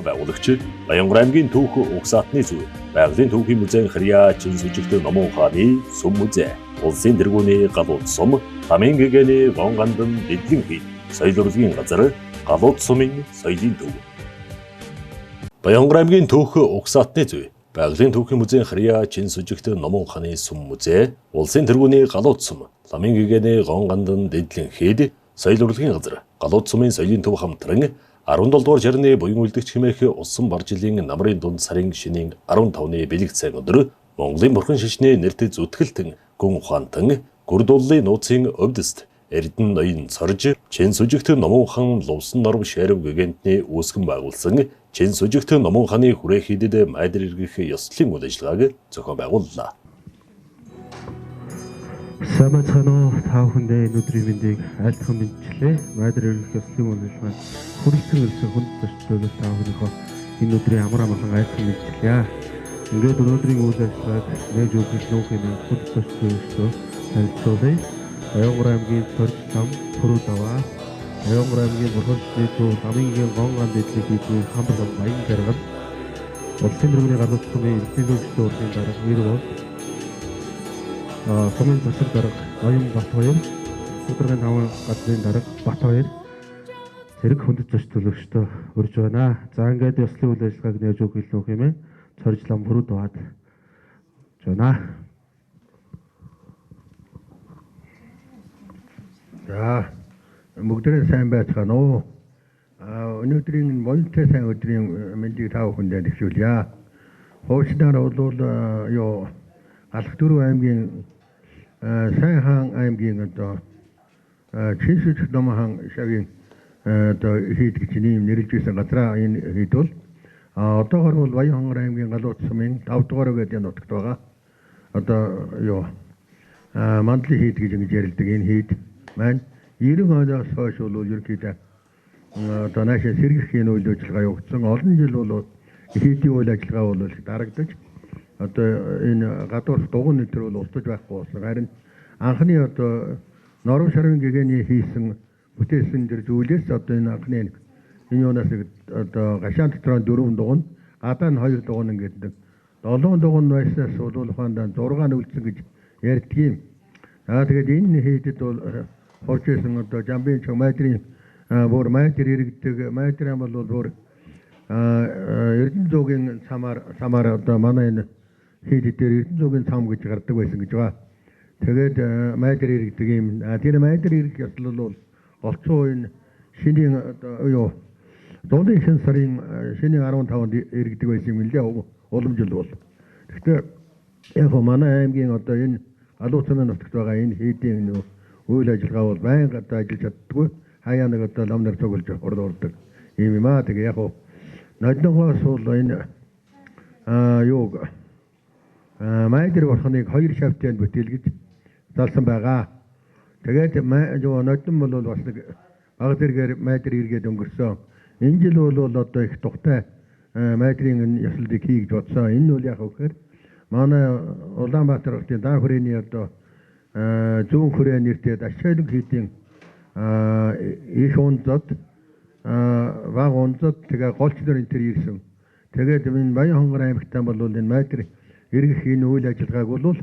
Байгуулагч Баянгар аймгийн Түүх угсаатны зүй, байгалийн түүхийн музейн Харьяа чин сүжигтэй номон ухааны сүм музей, улсын тэргүүний галууд сум, Тамийн гэгэний гон гандан дэдлэн хий, соёл урлагийн газар, галууд сумын соёлын төв. Баянгар аймгийн Түүх угсаатны зүй, байгалийн түүхийн музейн Харьяа чин сүжигтэй номон ухааны сүм музей, улсын тэргүүний галууд сум, Тамийн гэгэний гон гандан дэдлэн хийд, соёл урлагийн газар, галууд сумын соёлын төв хамтран 17 дугаар жарны буян үлдэгч хэмээх усан бар жилийн намрын дунд сарын шинийн 15-ны бэлэг цайн өдөр Монголын бурхан шишний нэртэд зүтгэлтэн гүн ухаантан гүрдууллын нууцын өвдөст Эрдэнэ ноён цорж чин сүжигт номон ухан лувсан норв шээрв гэгэнтний үүсгэн байгуулсан чин сүжигт номон ухааны хүрээ хийдэд майдар эргэх ёслолын үйл ажиллагааг зохион байгууллаа. Самацхано тав хүндээ өнөөдрийн мэндийг айлтхан мэдчлээ. Майдар эргэх ёслолын үйл ажиллагаанд хүрэлцэн ирсэн хүнд зорчлол тав хүнийхөө энэ өдрийн амар амгалан айлтхан мэдчлээ. Ингээд өнөөдрийн үйл ажиллагааг нээж өгөх нөхөний хүнд зорчлолтой танилцуулъя. Баянгар аймгийн Төрж зам Түрүү даваа, Баянгар аймгийн Бурханчны төв Намынгийн гон ганд эдлэг хийдийн хамбар баян жаргал, улсын тэргүүний галууд сумын эзэн зөвшөлтөй урлагийн дарга нэр бол сумын засаг дарга Ноён Батбаяр, судалгааны таван газрын дарга Батбаяр зэрэг хүндэт зоч төлөвчтэй урьж байна. За ингээд ёслолын үйл ажиллагааг нээж өгөх илүү хэмээн цоржлон бүрүүд баад байна. За бүгдээ сайн байцгаана уу. Өнөөдрийн монтой сайн өдрийн мэндийг тав хүндээ тэгшүүлье. Хуучлаараа бол юу Алх дөрөв аймгийн Сайн хаан аймгийн одоо чин сүжиг номон хаан шавийн одоо хийдэг чинь нэрлж байсан газраа энэ хэд бол одоогор бол Баянгар аймгийн галууд сумын 5 дугаар гэдэг нутагт байгаа. Одоо юу мандлын хийд гэж ингэж ярилдаг энэ хийд маань 90 оноос хойш бол ерөнхийдөө одоо наашаа сэргийхний үйл ажиллагаа явагдсан. Олон жил бол хийдийн үйл ажиллагаа бол дарагдаж одоо энэ гадуур дугуй нэтер бол устж байхгүй болсон. Харин анхны одоо норов шарвын гэгэний хийсэн бүтээсэн дэр зүйлээс одоо энэ анхны энэ юунаас одоо гашаан дотроо 4 дугуй, гадаа нь 2 дугуй ингээд 7 дугуй байснаас бол ухаандаа 6 нь үлдсэн гэж ярьдаг юм. Тэгээд энэ хийдэд бол хорж исэн одоо жамбын чог майдрын бүр майдэр иргэдэг майдрын бол бүр Эрдэнэ зуугийн самаар одоо манай энэ хийд дээр Эрдэнэ зуугийн цам гэж гардаг байсан гэж байгаа. Тэгээд майдар иргэдэг юм. Тэр майдар иргэх ёслол бол голцоо энэ шинийн одоо юу дууны шин сарын шинийн 15-нд иргэдэг байсан юм лээ уламжил бол. Гэхдээ яг манай аймгийн одоо энэ галууд сумын нутагт байгаа энэ хийдийн үйл ажиллагаа бол байнга одоо ажиллаж чаддгүй. Хаяа нэг одоо ламнар цуглаж ордог юм аа. Тэгээ яг нодногоос бол энэ юу майдар бурхныг 2 шавтанд бүтээлгэж залсан байгаа. Тэгээд юу нодон бол бас нэг баг зэргээр майдар иргэд өнгөрсөн. Энэ жил бол одоо их тухтай майдрын ёслолыг хийж бодсон. Энэ нь бол яг өгөхөр манай Улаанбаатар хотын даан хүрээний одоо зүүн хүрээ нэртэй ашиглаг хийдийн их унзад баг унзад тэгээ голч нар энэ төр ирсэн. Тэгээд энэ Баянгар аймагтаа бол энэ майдар эргэх энэ үйл ажиллагааг бол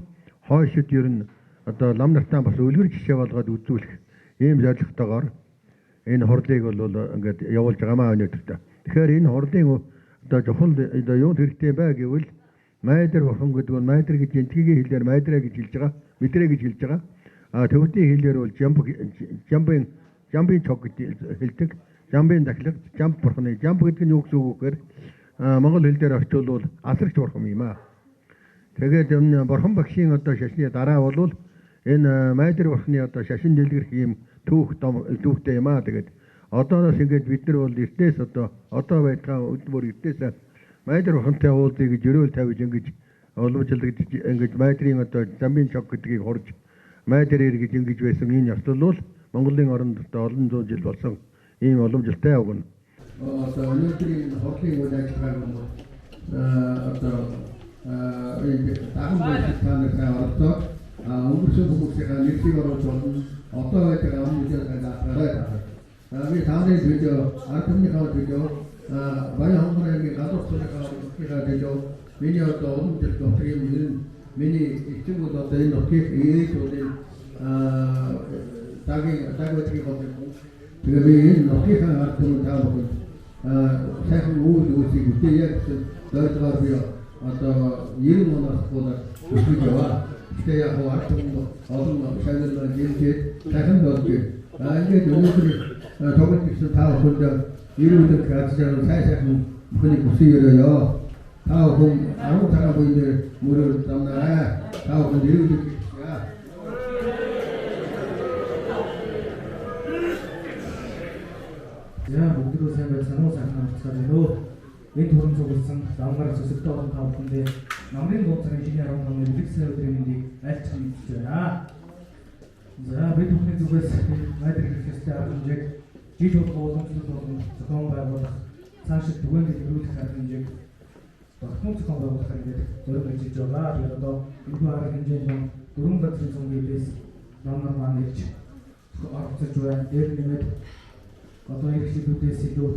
хойшид ер нь одоо лам нартаа бас үлгэр жишээ болгоод үзүүлэх ийм зорилготойгоор энэ хурлыг бол ингээд явуулж байгаамаа өнөөдөр. Тэгэхээр энэ хурлын одоо жохол одоо юу хэрэгтэй бай гэвэл майдар бурхан гэдэг нь майдар гэж энтгийн хэлээр майдраа гэж хэлж байгаа, мэдрээ гэж хэлж байгаа. Төвдийн хэлээр бол жамбын чог гэж хэлдэг. Жамбын дахлаг, жамб бурханы. Жамб гэдэг нь юу гэсэн үг гэхээр монгол хэл дээр орчуулбал асарч бурхан юм аа. Тэгээд энэ бурхан багшийн одоо шашны дараа бол энэ майдар бурханы одоо шашин дэлгэрэх юм түүхтэй юм аа. Тэгээд одооноос ингээд бид нар бол эртнээс одоо байдгаа өдмөр эртнээс майдар бурхантай уулзъя гэж өрөөл тавьж ингэж уламжлагдж ингэж майдрын одоо замбын чог гэдгийг хурж майдар эргэж ингэж байсан энэ ёслол бол Монголын оронд олон зуун жил болсон ийм уламжлалтай явгана. Одоо өнөөдрийн хурлын үйл ажиллагааг одоо энэ даган боловсролын сайн оролцоо өнгөрсөн хүмүүсийн нэрлийг оруулж болно. Одоо байдаг амжилттай даатгараа. Би тааны видео, ард түмний видео 많이 한국에 가족 소리가 어떻게가 되죠. 미니 어떤 어른들도 어떻게 미니 이 친구도 어떤 어떻게 이해도 따기 어떻게 보면 지금 이 어떻게 하는 다 보고 사실 오도 오시고 때에 너희들하고요 어떤 일을 원하서보다 그거와 그때야 뭐 어떤 뭐 살면서 이렇게 사실은 어떻게 이게 누구들이 저번주에서 다 혼자 이루어진 가치자는 사회사는 그러니까 수요래요. 다 공 아무 사람 보이는데 무료를 담나라. 다 공 이루어진 야. За бүгдөө сайн байцгаана уу сайхан амтцгаана уу. Энэ төрөм цугласан давгараа зөвсөлтөө олон тав бүхэндээ намрын дунд цагийн шинэ 15-ны бүлэгсэн өдрийн мэндийг айлтгах мэдэж байна. За бид бүхний зүгээс найдар хэрэгсэлтэй арга хэмжээг жил болгоо уламжлалт болон зохион байгуулах цаашид түгээмэл хэрэглэх арга хэмжээг тогтмол зохион байгуулах гэдэг зорилго ажиллаж байгаа. Тэгээд одоо энэ арга хэмжээнд дөрвөн газрын цомгоос номер маань ирж оролцож байна. Дээр нэмээд одоо хэрэглэгчдээс илүү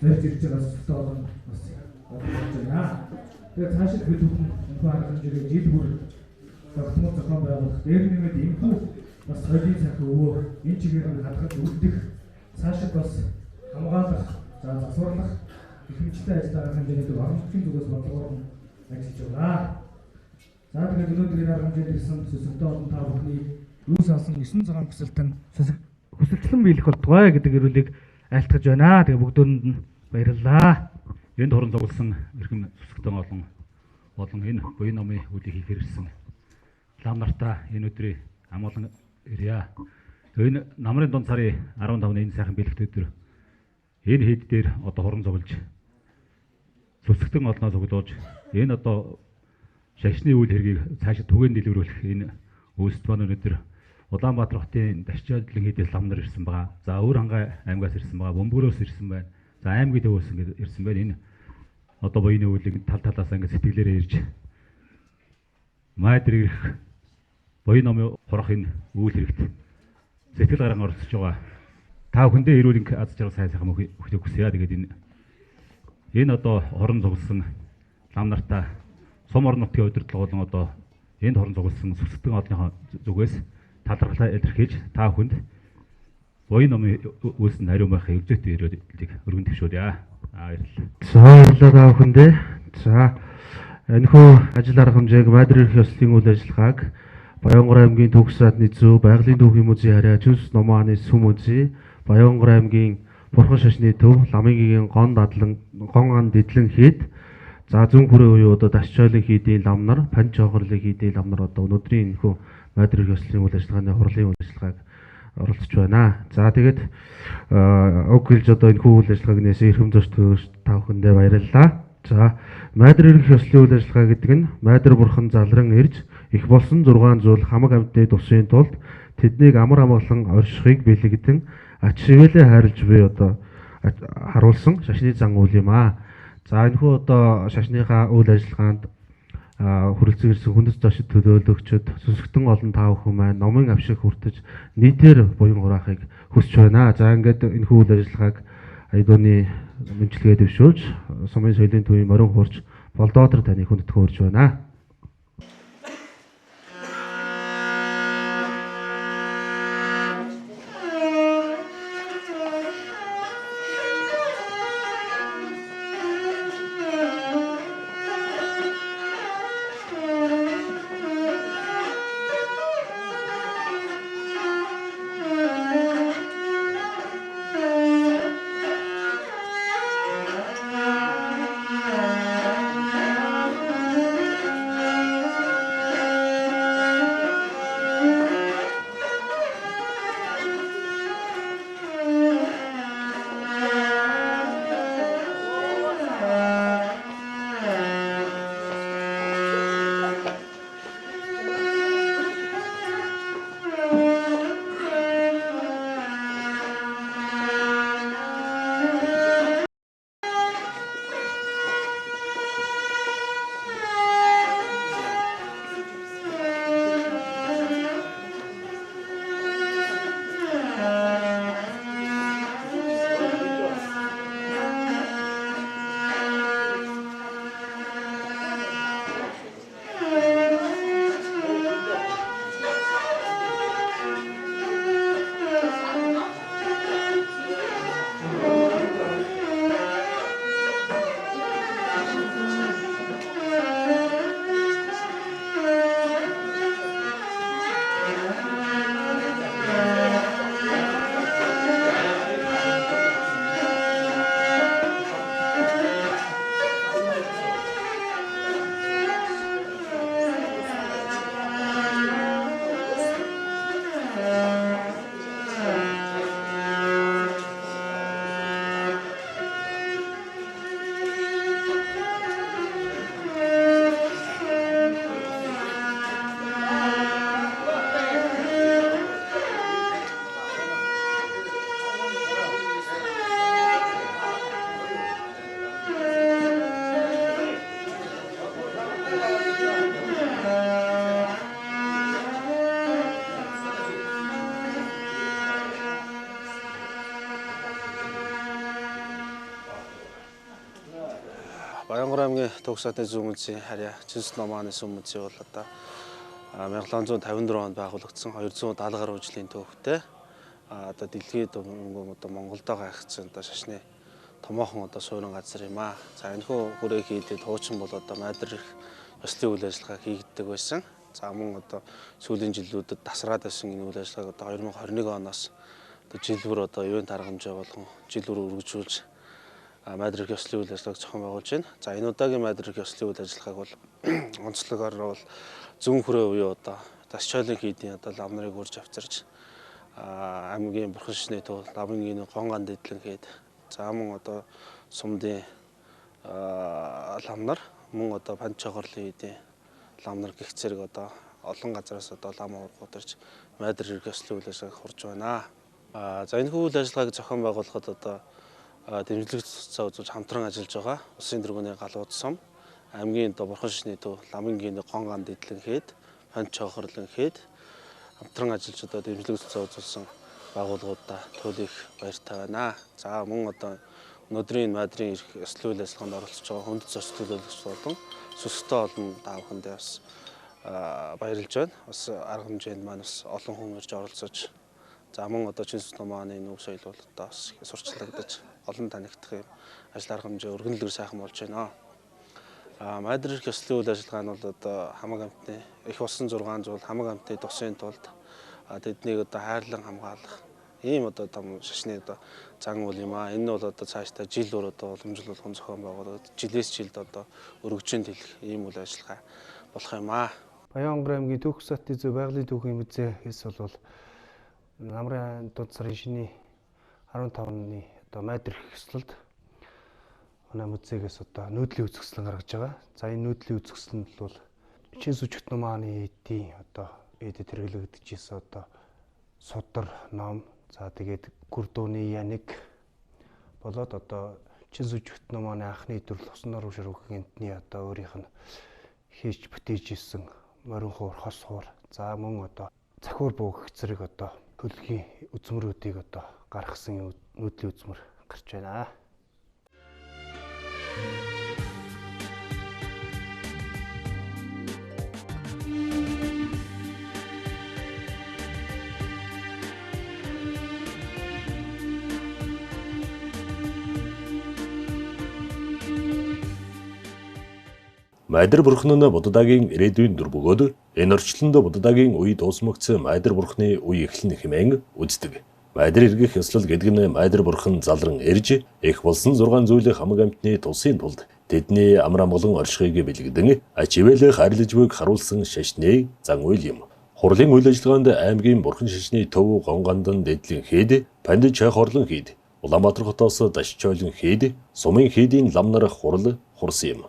зорж ирж байгаа зөвхөн олон бас олж байна. Тэгээд цаашид бид бүхэн энэ арга хэмжээгээ жил бүр тогтмол зохион байгуулах. Дээр нэмээд энэхүү бас соёлын цаг өвөө энэ чигээр нь хадгалж үлдэх цаашид бас хамгаалах за засварлах их хэмжээтэй ажил арга хэмжээний орон нутгийн зүгээс бодлогоор ажиллаж байна. За тэгээд өнөөдрийн арга хэмжээнд ирсэн сөсөлтөө олон та бүхний юу салсан 9 цагаан хүсэлтэн хүсэлтлэн биелэх болтугай гэдэг ирүүлэг айлтгаж байна. Тэгээд бүгдөөнд нь баярлалаа. Энд хорон зогулсан эрхэм сүсгтэн олон энэ буян номын үлийг хийхээр ирсэн лам нартаа энэ өдрийн амгалан ирье. Энэ намрын дунд сарын 15-ны энэ сайхан бэлэгт өдөр энэ хэд дээр одоо хорон зоглож сүсгтэн олноо цуглуулж энэ одоо шашны үйл хэргийг цаашид түгээн дэлгэрүүлэх энэ үйлсд маань өнөөдөр Улаанбаатар хотын Дашчаадлын хэдээс лам нар ирсэн байгаа. За Өвөр хангай аймгаас ирсэн байгаа. Бөмбөрөөс ирсэн байна. За аймгийн төвөөс ингэ ирсэн байна. Энэ одоо буйны үйлийг тал талаас ингэ сэтгэлээрээ ирж майдар ирэх буян номын хурах энэ үйл хэрэгт сэтгэл гаран оролцож байгаа. Та бүхэндээ эрүүл аз жаргал сайхан өгөхийг хүсье. Тэгээд энэ одоо хорон зугалсан лам нартаа сум орон нутгийн удирдлага болон одоо энд хорон зугалсан сүсгтэн одныхоо зүгээс талархлаа илэрхийлж та бүхэнд буян номын үйлсэнд хариу байхыг өрзөтэй ирээлийг өргөн төвшүүлье. Баярлалаа. За баярлалаа та бүхэндээ. За энэхүү ажил арга хэмжээг майдар эрх ёслолын үйл ажиллагааг Баянгор аймгийн Төгс садны зөв байгалийн түүхийн музей харьяа Жүнс номын хааны сүм музей, Баянгор аймгийн Бурхан шашны төв, Ламынгийн гон ан дэдлэн хийд, за зүүн хүрээ үеийн одоо Дашчаалын хийдийн лам нар, Панч хохирлын хийдийн лам нар одоо өнөөдрийн энэхүү майдар эрх ёслолын үйл ажиллагааны хурлын үйл ажиллагааг оролцож байна. За тэгээд уг хэлж одоо энэхүү үйл ажиллагааг нээсэн эрхэм зочд та бүхэндээ баярлалаа. За майдар эрх ёслолын үйл ажиллагаа гэдэг нь майдар бурхан залран ирж их болсон 6 зүйл хамаг амьтны тусын тулд тэднийг амар амгалан оршихыг бэлэгдэн ач шивэлээ хайрлж буй одоо харуулсан шашны зан үйл юм аа. За энэхүү одоо шашныхаа үйл ажиллагаанд хүрэлцэн ирсэн хүндэс зочид төлөөлөгчд сүсгтэн олон таа бүхэн маань номын авшиг хүртэж нийтээр буян хураахыг хүсэж байна. За ингээд энэхүү үйл ажиллагааг Айдууны мэнчилгээ дэвшүүлж сумын соёлын төвийн морин хурж Болдоодор таны хүндэтгэн хүрж байна. Баянгар аймгийн Төгсөтний зүүн музей харьяа Чинс номааны сүм музей бол одоо 1754 онд байгуулагдсан 270 гаруй жилийн түүхтэй. Одоо дэлхийд одоо Монголдоо гайхсан одоо шашны томоохон одоо суурин газар юм аа. За энэхүү хүрээ хийдэг хуучин бол одоо Майдар их ёслолын үйл ажиллагаа хийгддэг байсан. За мөн одоо сүүлийн жилүүдэд тасраад байсан энэ үйл ажиллагааг одоо 2021 оноос одоо жил бүр одоо юуны тарга хэмжээ болгон жил бүр өргөжүүлж Майдар их ёслолын үйл ажиллагааг зохион байгуулж байна. За энэ удаагийн Майдар их ёслолын үйл ажиллагааг бол онцлогоор бол зүүн хүрээ буюу одоо Дасчойлын хийдийн одоо лам нарыг үрж авчирч аймгийн бурхан шишний тул ламын гонган дэдлэн хэд за мөн одоо сумдын лам нар мөн одоо панчохорлын хийдийн лам нар гих зэрэг одоо олон газараас одоо лам ургуударч Майдар их ёслолын үйл ажиллагааг хурж байна. За энэ үйл ажиллагааг зохион байгуулахад одоо дэмжлэг цуцаа үзүүлж хамтран ажиллаж байгаа Улсын тэргүүний галууд сум аймгийн одоо бурхан шишний төв ламын гонган дэдлэн хэд панчохорлон хэд хамтран ажиллаж одоо дэмжлэг цуцаа үзүүлсэн байгууллагуудаа туйл их баяртай байна. За мөн одоо өнөөдрийн Майдрын их ёслолын үйл ажиллагаанд оролцож байгаа хүнд зоч төлөөлөгч болон сүсгтэй олон даавхандаа бас баярлж байна. Бас арга хэмжээнд маань бас олон хүн ирж оролцож за мөн одоо Чинс номааны нүүх соёл бол одоо бас сурчлагдаж олон танигдах юм ажил арга хэмжээ өргөнлөөр сайхан болж байна. Майдар их ёслолын үйл ажиллагаа нь бол одоо хамаг амьтны их болсон 6 жил хамаг амьтны тусын тулд тэднийг одоо хайрлан хамгаалах ийм одоо том шашны одоо зан үйл юм аа. Энэ нь бол одоо цаашдаа жил бүр одоо уламжлал болгон зохион байгуулаад жилээс жилд одоо өргөжөнд хэлэх ийм үйл ажиллагаа болох юм аа. Баянгар аймгийн Төгсөтний зөв байгалийн түүхийн музейс бол намрын дунд сарын шиний 15-ны одоо Майдар их ёслолд манай музейгээс одоо нүүдлийн үзэсгэлэн гаргаж байгаа. За энэ нүүдлийн үзэсгэлэнд бол Чинс үжигт номааны эдийн одоо эдэд хэрэглэгдэж ирсэн одоо судар ном за тэгээд гүрдууны яник болоод одоо Чинс үжигт номааны анхны төрөл усан нуруу ширхэгэнтний одоо өөрийнх нь хийж бүтээж ирсэн морин хуур хос хуур за мөн одоо захиур бууг зэрэг одоо хөлгийн үзмрүүдийг одоо гаргасан нүүдлийн үзмэр гарч байна. Майдар бурхан нь Буддагийн ирээдүйн дүр бөгөөд энэ орчлонд Буддагийн үе дуусмагцсан Майдар бурханы үе эхлэн хэмээн үздэг. Майдар эргэх ёслол гэдэг нь Майдар бурхан залран ирж их болсон 6 зүйлийг хамаг амьтны тусын тулд тэдний амар амгалан оршихыг бэлэгдэн ачивэлэх харилж буйг харуулсан шашны зан үйл юм. Хурлын үйл ажиллагаанд аймгийн бурхан шашны төв гонгандан дэдлэн хэд пандич хорлон хэд Улаанбаатар хотоос Дасчойлон хэд сумын хэдийн лам нар хурл хурсан юм.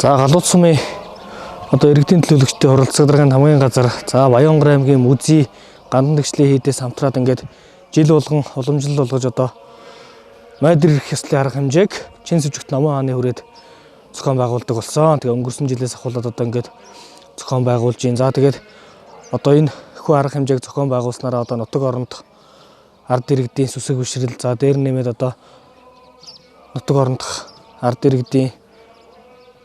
За галууд сумын одоо иргэдийн төлөөлөгчтэй хуралцах даргын хамгийн газар за Баянгар аймгийн Мүзий гандан тэгшлийн хийдээс хамтраад ингээд жил болгон уламжлал болгож одоо майдэр ирэх ёслолын арга хэмжээг чин сүжигт намын хааны хүрээд зохион байгуулдаг болсон. Тэгээ өнгөрсөн жилээс ахуулаад одоо ингээд зохион байгуулж байна. За тэгээд одоо энэ хүү арга хэмжээг зохион байгуулснараа одоо нутаг оронд ард иргэдийн сүсэг бишрэл за дээр нэмээд одоо нутаг оронд ард иргэдийн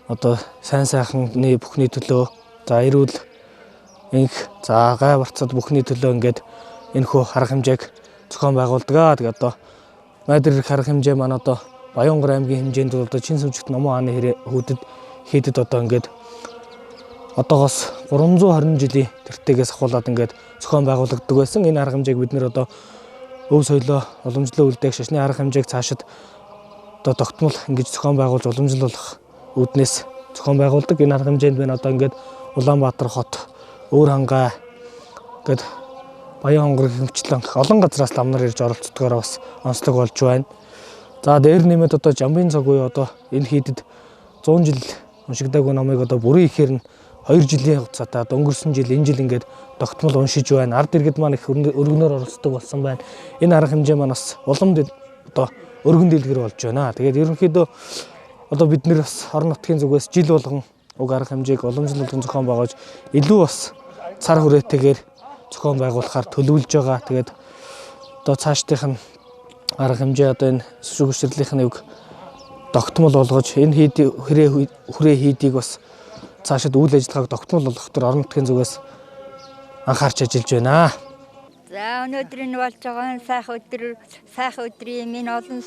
одоо сайн сайхны бүхний төлөө за эрүүл инх за гай барцад бүхний төлөө ингээд энэ хүү арга хэмжээг зохион байгуулдаг. Тэгээ одоо майдэр ирэх арга хэмжээ маань одоо Баянгар аймгийн хэмжээнд одоо чин сүмжигт намын хааны хүүдэд хийдэд одоо ингээд одоогоос 320 жилийн тэртегээс ахуулаад ингээд зохион байгуулагддаг байсан. Энэ арга хэмжээг бид нэр одоо өв соёлоо уламжлал үлдээх шашны арга хэмжээг цаашид одоо тогтмол ингэж зохион байгуулж уламжлуулах үүднээс зохион байгуулдаг. Энэ арга хэмжээнд байна одоо ингээд Улаанбаатар хот, Өөр хангай гээд Баян хонгор хэмчлэн олон газраас ламнар ирж оролцдогоор бас онцлог болж байна. За дээр нэмээд одоо Жамбын цаг үе одоо энэ хийдэд 100 жил уншигдаагүй номыг одоо бүрэн ихээр нь 2 жилийн хугацаатай одоо өнгөрсөн жил энэ жил ингээд тогтмол уншиж байна. Ард иргэд маань их өргөнөөр оролцдог болсон байна. Энэ арга хэмжээ маань бас улам одоо өргөн дэлгэр болж байна. Тэгээд ерөнхийдөө одоо бид нэр бас орон нутгийн зүгээс жил болгон уг арга хэмжээг уламжлалын зохион байгуулж илүү бас цар хүрээтэйгээр зохион байгуулахаар төлөвлөж байгаа. Тэгээд одоо цаашдынх нь арга хэмжээ одоо энэ сүсэг бишрэлийн үг тогтмол болгож энэ хүрээ хийдийг бас цаашид үйл ажиллагааг тогтмол болгох төр орон нутгийн зүгээс анхаарч ажиллаж байна. За өнөөдөр энэ болж байгаа сайхан өдрийн минь олон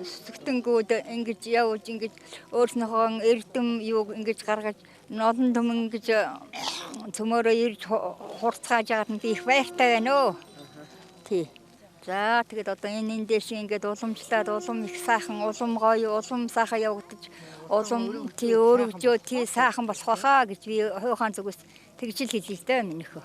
сүсгтэнгүүд ингэж явж ингэж өөрснөөхөө эрдэм юуг ингэж гаргаж олон том ингэж цөмөрөө ирж хурцгааж байгаад нь их баяртай байна өө. Тий. За тэгээд одоо энэ дэш ингээд уламжлаад улам их сайхан улам гоё улам сайхан явагдаж улам тий өөрөвжөө тий сайхан болох байхаа гэж би хойхон зүгээс тэгж л хэлээ л дээ минийхөө.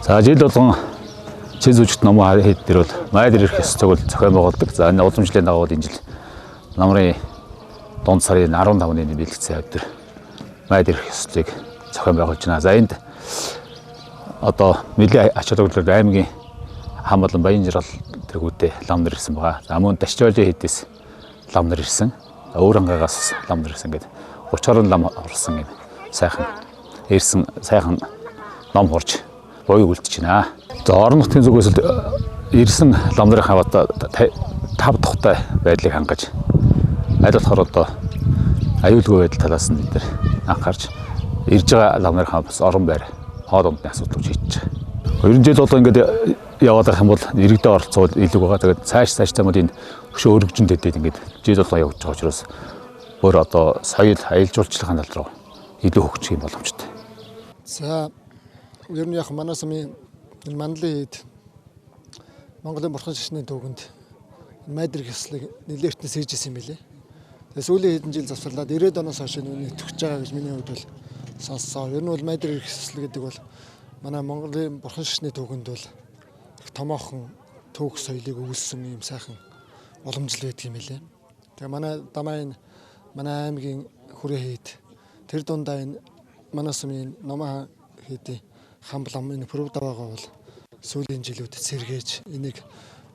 За жил болгон чин сүжигт номоо хэд дээр бол майдэр ирэх ёсцойг бол зохион байгуулдаг. За энэ уламжлалын дагуу энэ жил намрын дунд сарын 15-ны бэлтгэсэн хавь дээр майдэр ирэх ёслыг зохион байгуулж байна. За энд одоо нэлээд ач холбогдол аймгийн хам болон баян жаргал тэргүүтэй лам нар ирсэн байгаа. За мөн Дашчоолын хэдээс лам нар ирсэн. Өөр ангаагаас лам нар ирсэн гэдэг 30 орон лам орсон юм. Сайхан ирсэн сайхан ном хурж боёг үлдэж байна. За орон нутгийн зүгээс ирсэн лам нарын хаваад 5 тухтай байдлыг хангаж аль болохоор одоо аюулгүй байдал талаас нь бид нар анхаарч ирж байгаа лам нарын хаваа бас орон байр хоол ундны асуудал шийдэж байгаа. 2 жил болоо ингээд яваад байх юм бол иргэдэд оролцоол илүү байгаа. Тэгээд цаашдаа бол энэ хөшөө өргөжөнд дэдээд ингээд жил болоо явж байгаа учраас өөр одоо соёл аялал жуулчлалын тал руу илүү хөгжих юм боломжтой. За ер нь яг манай самын мандлын хэд Монголын бурхан шашны төвөнд майдэр хэслэг нэлээднээс хийж исэн юм билээ. Тэгээ сүүлийн хэдэн жил завсарлаад 90-ад оноос хойш үүний төгсөж байгаа гэж миний хувьд бол сонссоо. Ер нь бол майдэр хэслэг гэдэг бол манай Монголын бурхан шашны төвөнд бол томоохон түүх соёлыг өгүүлсэн юм сайхан уламжлал байдаг юм билээ. Тэгээ манай дамайн манай аймгийн хүрээ хэд тэр дундаа энэ манай самын номоо хэдийн хамблам энэ провд байгаа бол сүүлийн жилүүдэд сэргээж энийг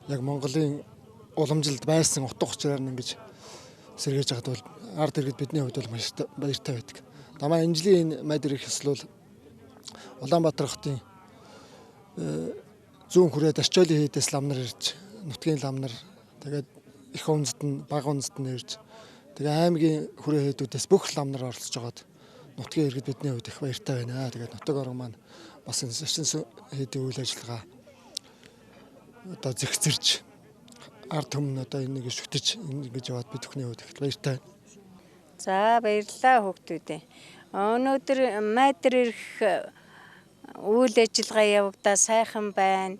яг Монголын уламжилд байсан утга учраар нь ингэж сэргээж байгаад бол ард иргэд бидний хувьд бол маш баяртай байдаг. Дамаа энэ жилийн энэ майдэр ирэх ёслол Улаанбаатар хотын зүүн хүрээ Дашчоолын хэдээс лам нар ирж, нутгийн лам нар тэгээд их үндэст нь бага үндэст нь ирж, тэгээ аймгийн хүрээ хэдүүдээс бүх лам нар оролцож байгаад нутгийн иргэд бидний хувьд их баяртай байна. Тэгээд нутаг орон маань бас энэ шашин хэдийн үйл ажиллагаа одоо зэгцэрч ард түмэн одоо энийг шүтэж ингэж яваад бид бүхний хувьд их баяртай. За баярлалаа хүүхдүүдээ. Өнөөдөр майдэр ирэх үйл ажиллагаа явагдаа сайхан байна.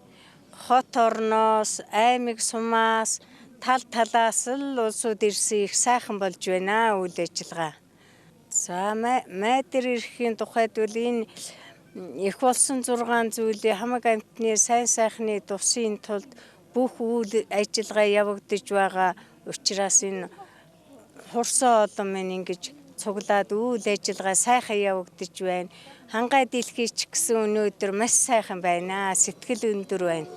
Хот орноос, аймаг сумаас, тал талаас л улсууд ирсэн их сайхан болж байна үйл ажиллагаа. За майдэр ирэхийн тухайд бол энэ их болсон 6 зүйлийн хамаг амьтны сайн сайхны тусын тулд бүх үйл ажиллагаа явагдаж байгаа учраас энэ хурсан олон минь ингэж цуглаад үйл ажиллагаа сайхан явагдаж байна. Хангай дэлхийч гэсэн өнөөдөр маш сайхан байна. Сэтгэл өндөр байна.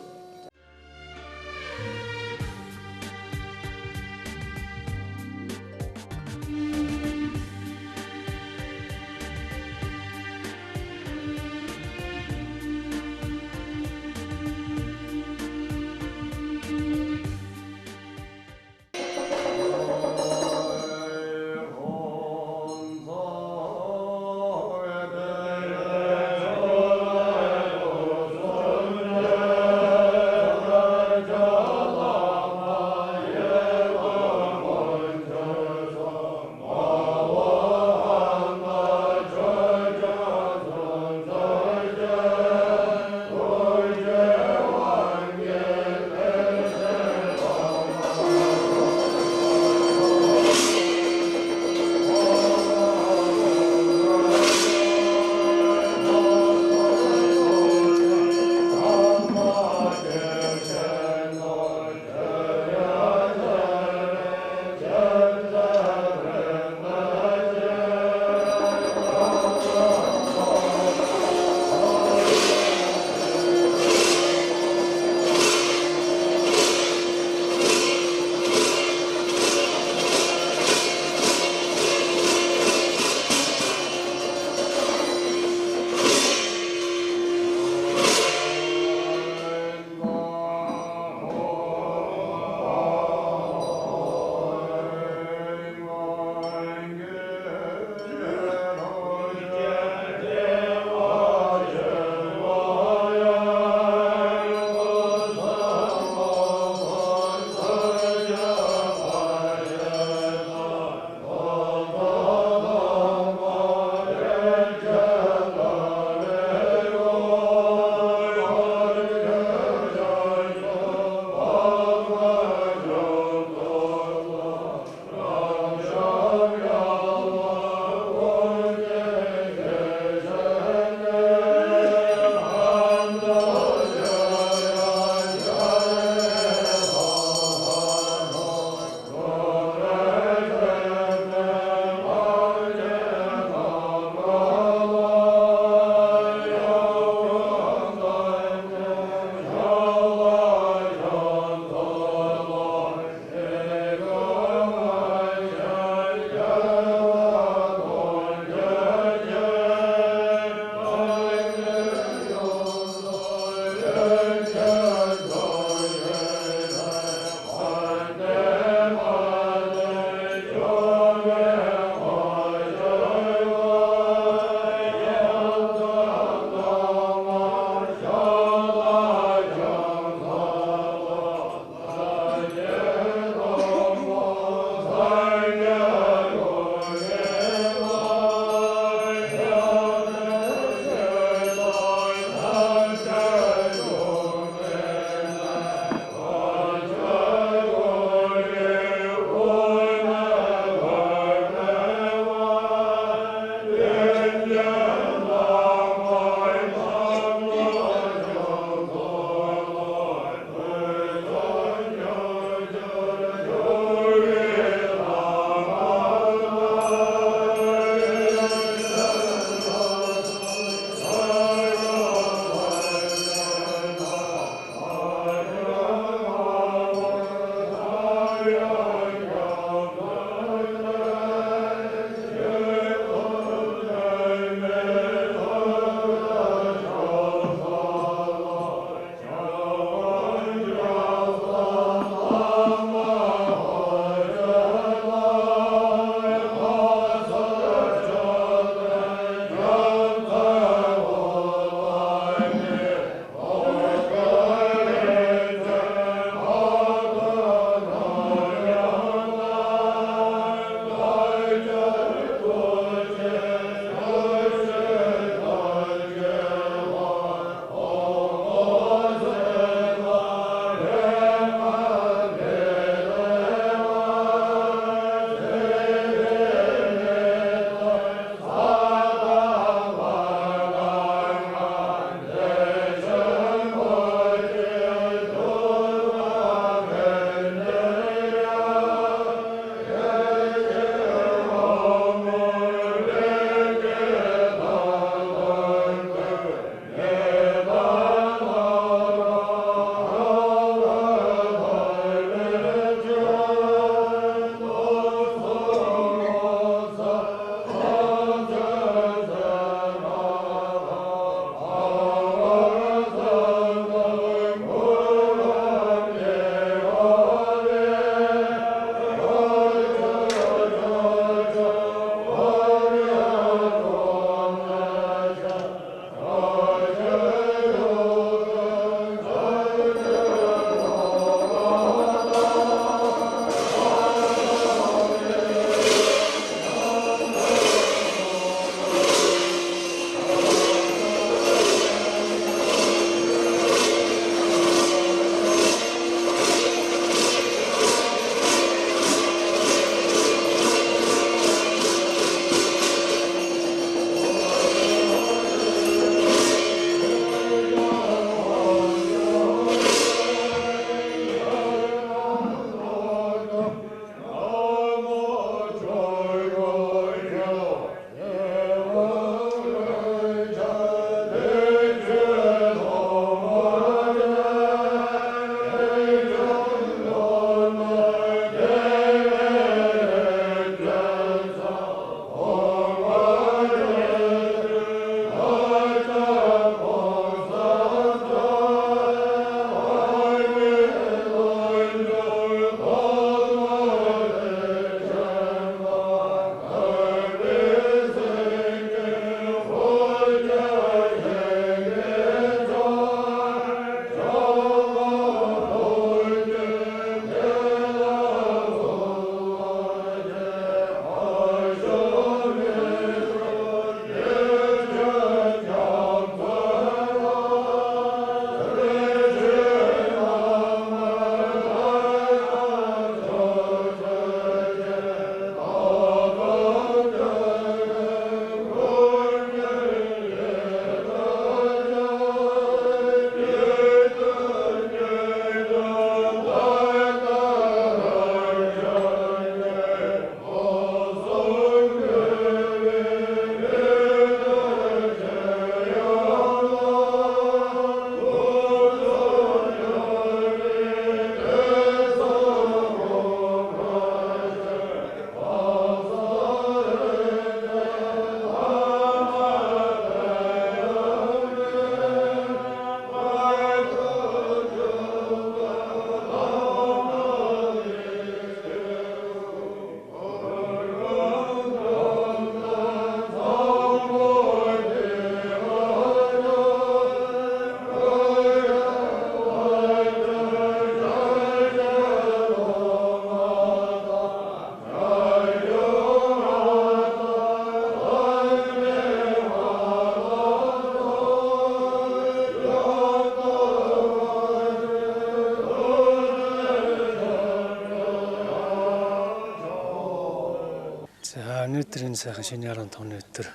өнөөдөр энэ сайхан шинэ 15-ны өдөр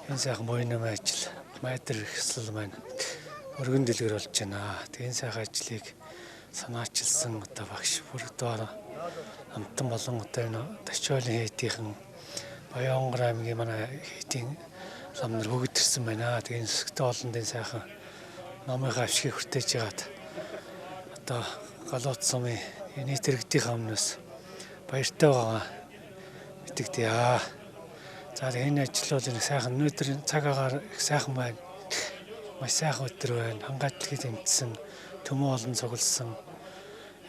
энэ сайхан буян намын ажил майдар хэсэл маань өргөн дэлгэр болж байна. Тэгээ энэ сайхан ажлыг санаачилсан одоо багш бүрдээр амтан болон одоо энэ Ташчоолын хейтийн Баянгар аймгийн манай хейтийн лам нар хөгдөрсөн байна. Тэгээ энэ сүсгтэй олондын сайхан номынхаа авшгийг хүртээж яагаад одоо галууд сумын нийт иргэдийн өмнөөс баяртай байгаа мэдэгдэе. За энэ ажил бол энэ сайхан өнөөдөр цаг агаар их сайхан байна. Маш сайхан өдөр байна. Хангалтлагыг тэмцсэн, төмөө олон цугласан.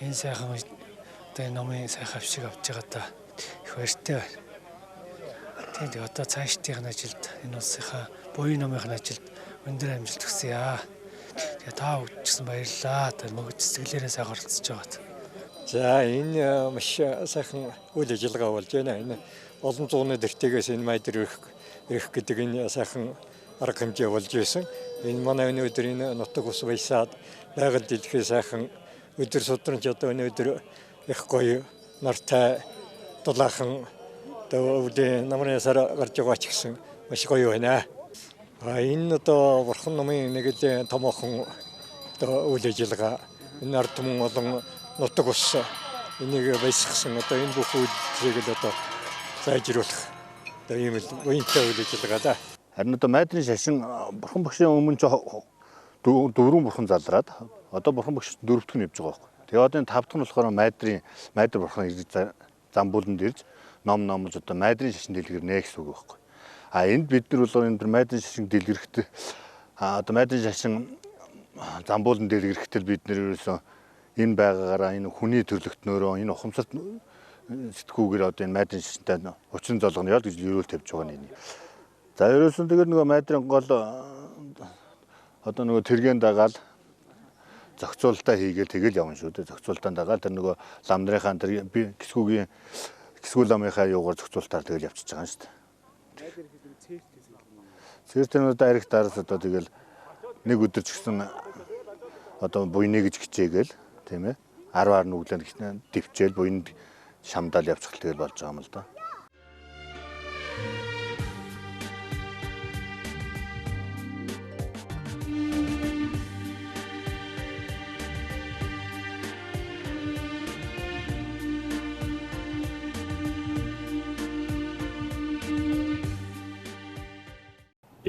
Энэ сайхан одоо энэ номын сайхан авшиг авч байгаа та их баяртай байна. Тэгээд одоо цаашдын ажилд энэ улсынхаа буян номынхаа ажилд өндөр амжилт хүсье. Тэгээд та бүгдчсэн баярлалаа. Тэр мөгөд цэцгэлээрээ сайхан оролцож байгаад. За энэ маш сайхан үйл ажиллагаа болж байна. Энэ олон зууны дэртэгээс энэ майдар ирэх гэдэг энэ сайхан арга хэмжээ болж байсан. Энэ манай өнөөдөр энэ нутаг ус баясаад байгаль дэлхий сайхан өдөр судрамж одоо өнөөдөр их гоё нартай дулаахан өвлийн намрын сар гарч байгаа ч гэсэн маш гоё байна. Энэ одоо бурхан номын нэг л томоохон одоо үйл ажиллагаа энэ ард түмэн олон нутаг ус энийг баясгасан одоо энэ бүх үйлчлэгийг л одоо сайжруулах одоо ийм л уянтай үйл ажиллагаа да. Харин одоо майдрын шашин бурхан багшийн өмнө ч дөрвөн бурхан залраад одоо бурхан багш дөрөвдөх нь явж байгаа байхгүй. Тэгээ одоо энэ тавдах нь болохоор майдар бурхан замбууланд ирж номж одоо майдрын шашин дэлгэрнэ гэсэн үг байхгүй. Энд бид нар бол энэ майдрын шашин дэлгэрэхдээ одоо майдрын шашин замбууланд дэлгэрэхдээ бид нар ерөөсөө энэ байгаагаараа энэ хүний төрлөختнөөрөө энэ ухамсарт сэтгүүгээр одоо энэ майдрын шашинтай хүчин золгоно яа гэж ерөөл тавьж байгаа нь. За ерөөсөн тэгээд нөгөө майдрын гол одоо нөгөө тэргийн дагаал зохицуулалтаа хийгээл тэгэл явна шүү дээ. Зохицуулалтаа дагаал тэр нөгөө лам нарын тэр кисгүүл ламынхаа юугаар зохицуулалтаар тэгэл явчихж байгаа юм шүү дээ. Цэртэнүүд арих дараас одоо тэгэл нэг өдөр ч гэсэн одоо буйны гэж хичээгээл тийм ээ 10 нүглэн дэвчээл буйнд шамдаал явчих тэгэл болж байгаа юм л да.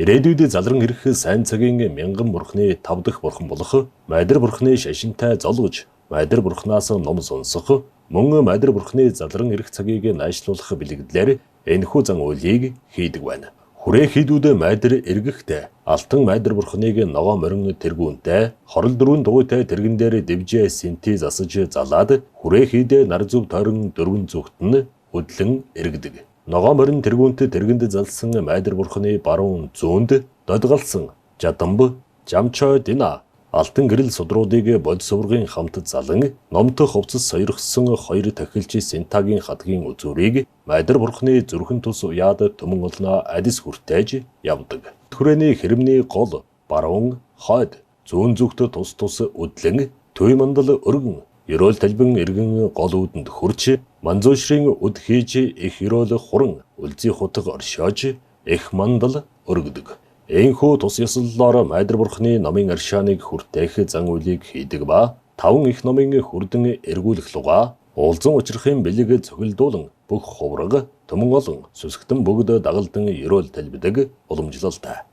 Ирээдүйд залран ирэх сайн цагийн мянган бурхны 5 дахь бурхан болох майдар бурхны шашинтай золгож майдар бурхнаас ном сонсох мөн майдар бурхны залран ирэх цагийг найшлуулах бэлэгдлэр энэхүү зан үйлийг хийдэг байна. Хүрээ хийдүүд майдар эргэхдээ алтан майдар бурхныг ногоо морин тэргүүнтэй хорол дөрвөн дугуйтай тэргэн дээр дэвжээ синти засаж залаад хүрээ хийдэ нар зүв тойрон дөрвөн зүгт нь хөдлөн эргэдэг. Ногоо морин тэргүүнтэй тэргэнд залсан майдар бурхны баруун зүүнд додгалсан жадамб жамчой дина алтан гэрэл судруудыг бодисургын хамт залан номтох хувцас сойрхсон хоёр тахилч синтагийн хадгийн үзүүрийг майдар бурхны зүрхэн тус уяад төмөн олно адис хүртээж явдаг. Түрээний хэрэмний гол баруун хойд зүүн зүгт тус өдлөн төй мандал өргөн ерөөл талбин эргэн гол үүдэнд хурч манзуушрын өд хийж их ерөөл хуран үлзий хутга оршоож их мандал өргөдөг. Энэхүү тус ёслолоор майдар бурхны номын аршааныг хүртээх зан үйлийг хийдэг ба 5 их номын хүрдэн эргүүлэх луга уулзан учрахын бэлэг цохилдуулан бүх хувраг төмөн олон сүсгтэн бүгд дагалдан ерөөл талбидаг уламжлалтай.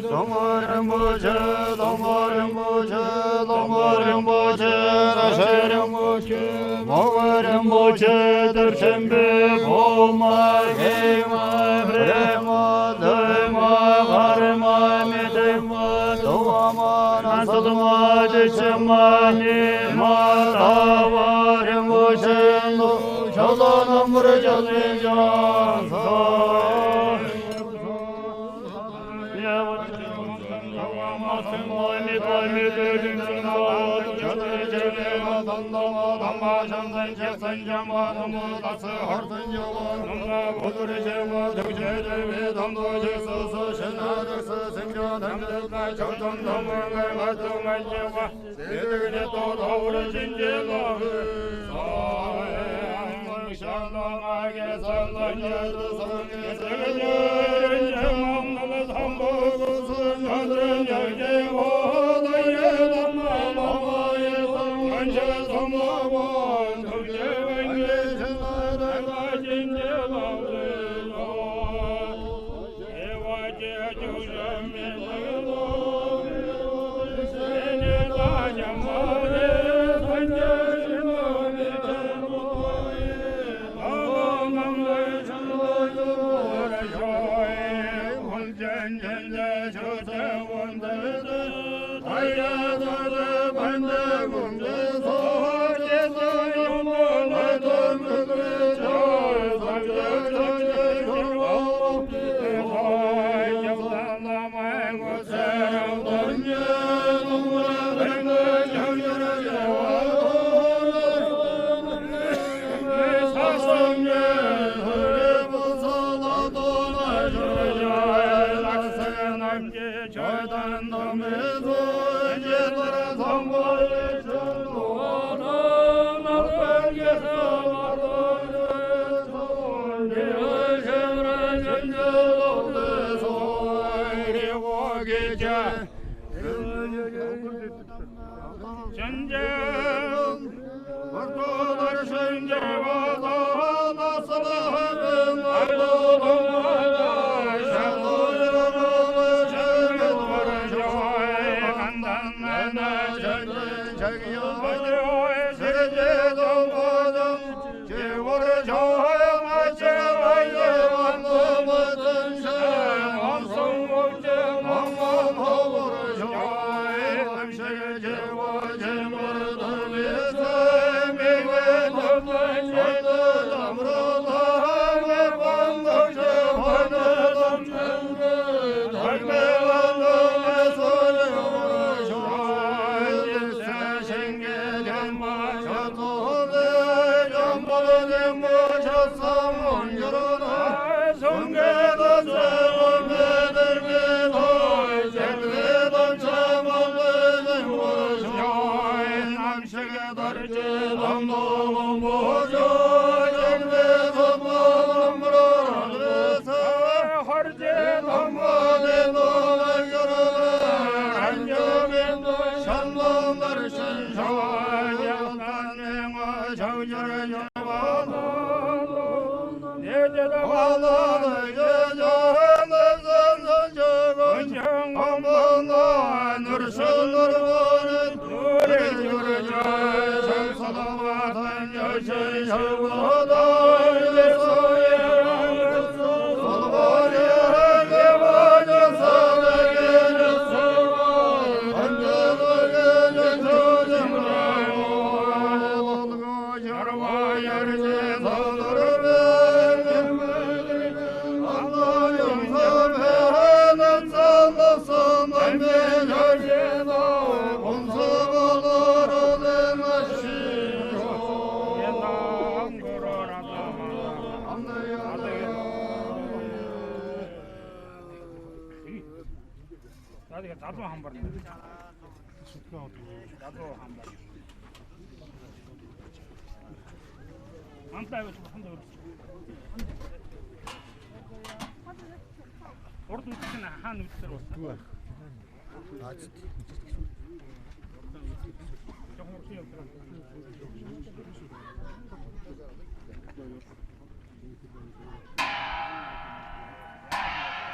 Songar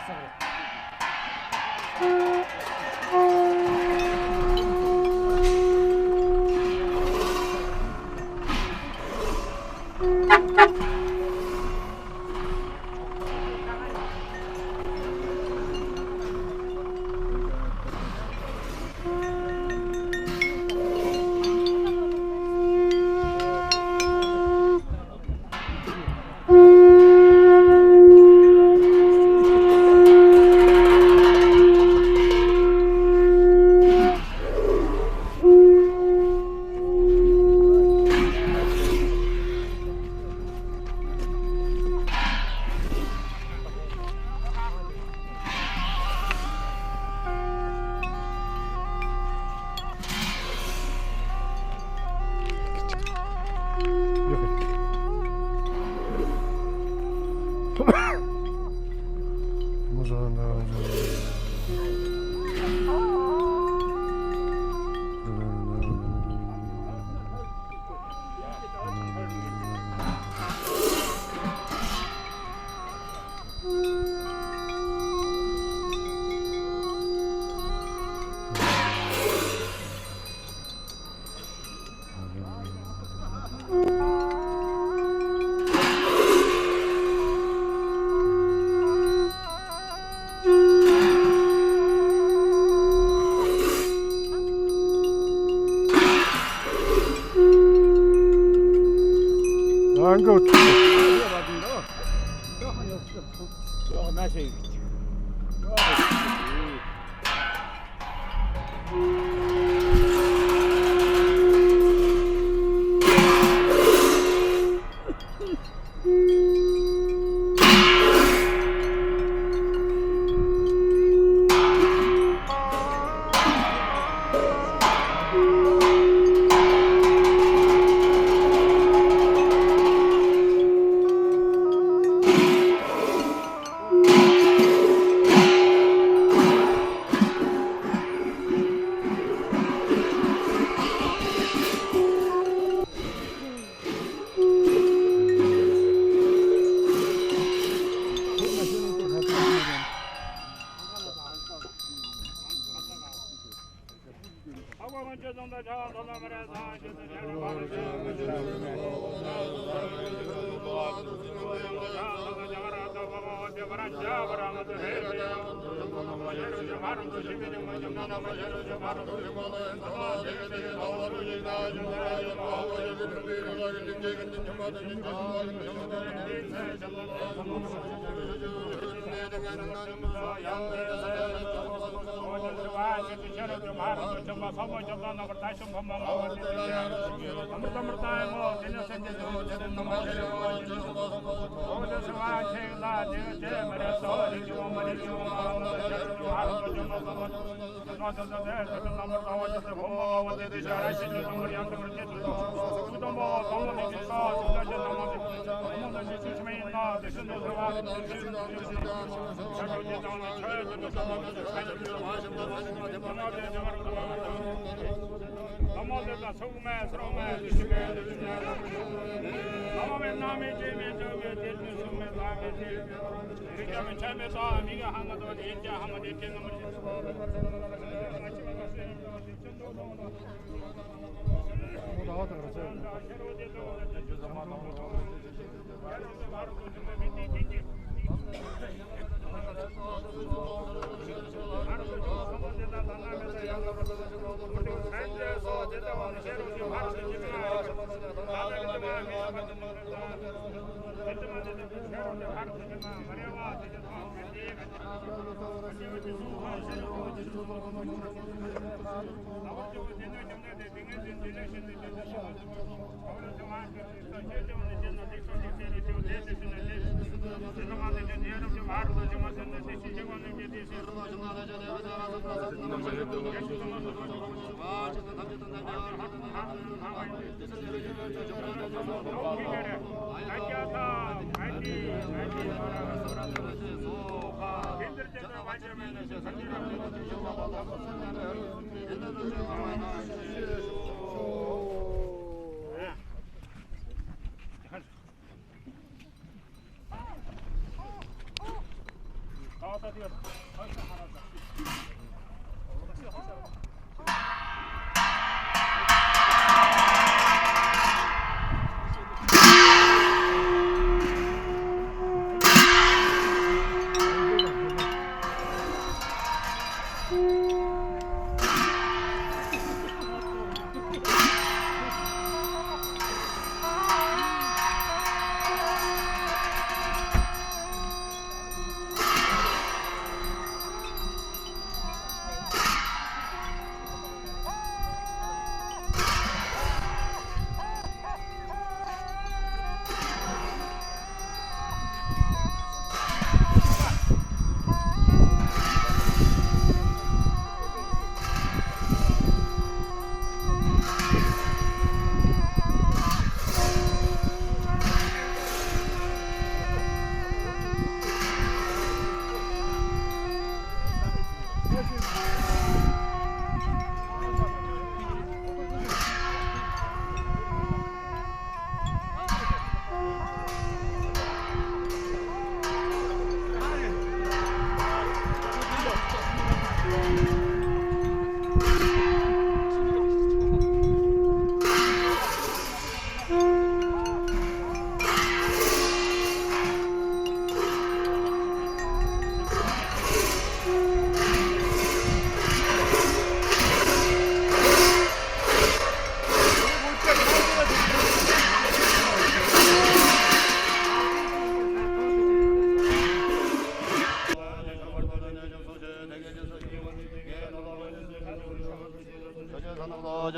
Sorry.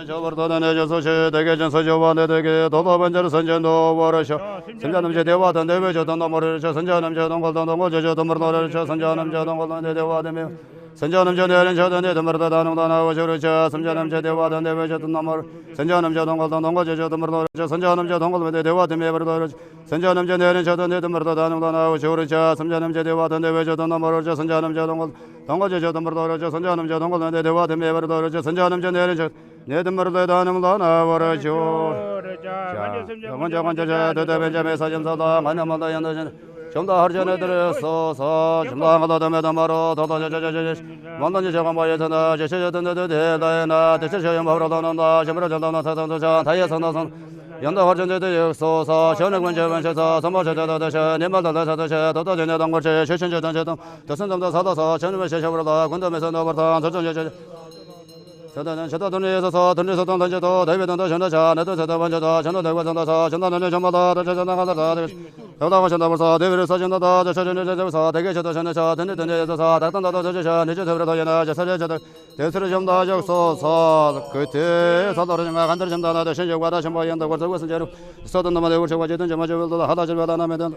저버도는 저소시 되게 전서저원에 되게 도도번절 선전도 버르셔 선전남제 대화던 대외저던 넘어를 저 선전남제 동골던 동고저 동물도를 저 선전남제 동골던 대화되며 선전남제 내는 저던 대머르다 다능다나고 저르저 선전남제 대화던 대외저던 넘어 선전남제 동골던 동고저 동물도를 저 선전남제 동골던 대화되며 버르도 선전남제 내는 저던 대머르다 다능다나고 저르저 선전남제 대화던 대외저던 넘어를 저 선전남제 동골 동고저 동물도를 저 선전남제 동골던 대화되며 버르도 저 선전남제 내는 저 내드머르다 다능다나 버르죠 먼저 대대변점에 사점사다 만나마다 연도전 좀더 하루전에 들어서서 좀더 더매도 말어 더더저저저 만나지 저가 뭐예서나 제셔졌던데 대다에나 대셔셔 마으로 나온다 점으로 전다나 사선도자 다이에서나선 연도 하루전에도 역소서 전액 전면셔서 선모셔도 대셔 내말도 사도셔 더더전에 당거체 셔션저던 저던 더선점도 사도서 전면에 셔셔버다 군덤에서 넣어버다 저전저저 저도 돈에서 돈에서도 던져도 대비던도 전도자 내도 저도 먼저도 전도 대고 전도사 전도는 전마다 전도나가다 저다가 전도버서 대비를 서전도다 저전에 저서 대게 저도 전도자 던데던데서 닥던도도 저저 내저 대비로 연아 저서저 저도 대수를 좀더 적소서 그때 사도르가 간들 좀더 나도 신경과다 전부 연도고 저것은 저로 서던 놈아대 우리가 제든 좀 저도 하다 저다 나면